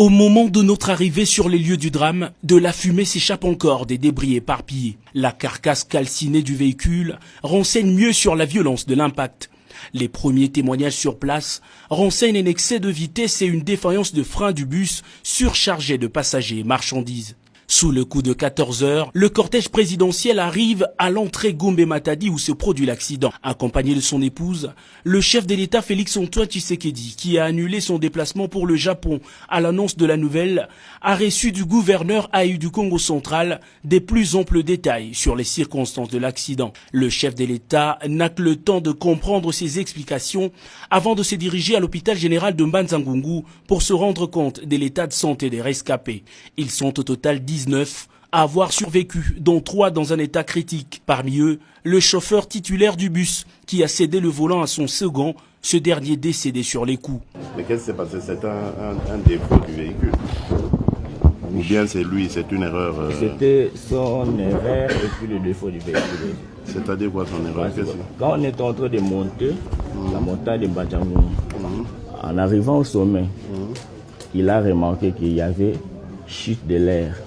Au moment de notre arrivée sur les lieux du drame, de la fumée s'échappe encore des débris éparpillés. La carcasse calcinée du véhicule renseigne mieux sur la violence de l'impact. Les premiers témoignages sur place renseignent un excès de vitesse et une défaillance de frein du bus surchargé de passagers et marchandises. Sous le coup de 14 heures, le cortège présidentiel arrive à l'entrée Gombe-Matadi où se produit l'accident. Accompagné de son épouse, le chef de l'État Félix-Antoine Tshisekedi, qui a annulé son déplacement pour le Japon à l'annonce de la nouvelle, a reçu du gouverneur Aïe du Congo central des plus amples détails sur les circonstances de l'accident. Le chef de l'État n'a que le temps de comprendre ses explications avant de se diriger à l'hôpital général de Mbanza-Ngungu pour se rendre compte de l'état de santé des rescapés. Ils sont au total 19 à avoir survécu, dont 3 dans un état critique. Parmi eux, le chauffeur titulaire du bus qui a cédé le volant à son second, ce dernier décédé sur les coups. Mais qu'est-ce qui s'est passé? C'est un défaut du véhicule? Ou bien c'est lui, c'est une erreur C'était son erreur et puis le défaut du véhicule. C'est-à-dire quoi son erreur? Quand on est en train de monter la montagne de Mbadjangoum, en arrivant au sommet, il a remarqué qu'il y avait chute de l'air.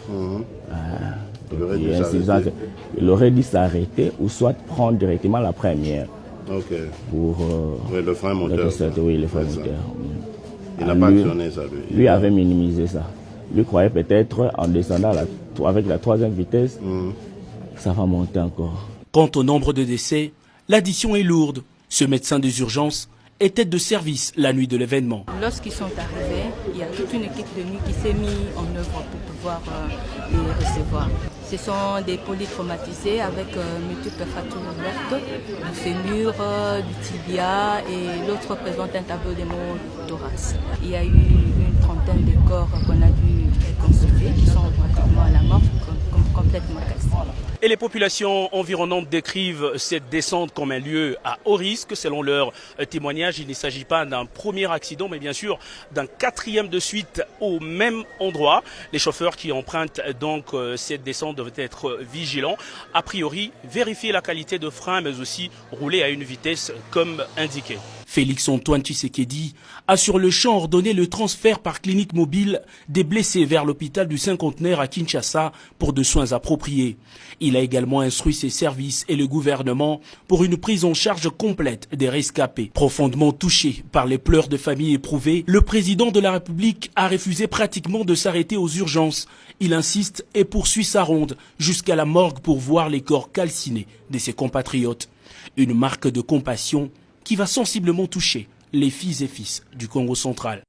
Il aurait dû s'arrêter ou soit prendre directement la première. Pour le frein moteur. Oui, le frein moteur. Il n'a pas actionné ça. Lui avait minimisé ça. Lui croyait peut-être en descendant avec la 3e vitesse, ça va monter encore. Quant au nombre de décès, l'addition est lourde. Ce médecin des urgences était de service la nuit de l'événement. Lorsqu'ils sont arrivés, il y a toute une équipe de nuit qui s'est mise en œuvre pour pouvoir les recevoir. Ce sont des polytraumatisés avec multiples fractures ouvertes, du fémur, du tibia et l'autre présente un tableau d'hémothorax. Il y a eu une trentaine de corps qu'on a dû reconstituer qui sont pratiquement à la mort, complètement cassés. Et les populations environnantes décrivent cette descente comme un lieu à haut risque. Selon leur témoignage, il ne s'agit pas d'un premier accident, mais bien sûr d'un 4e de suite au même endroit. Les chauffeurs qui empruntent donc cette descente doivent être vigilants. A priori, vérifier la qualité de frein, mais aussi rouler à une vitesse comme indiqué. Félix-Antoine Tshisekedi a sur le champ ordonné le transfert par clinique mobile des blessés vers l'hôpital du Cinquantenaire à Kinshasa pour de soins appropriés. Il a également instruit ses services et le gouvernement pour une prise en charge complète des rescapés. Profondément touché par les pleurs de familles éprouvées, le président de la République a refusé pratiquement de s'arrêter aux urgences. Il insiste et poursuit sa ronde jusqu'à la morgue pour voir les corps calcinés de ses compatriotes. Une marque de compassion qui va sensiblement toucher les filles et fils du Congo central.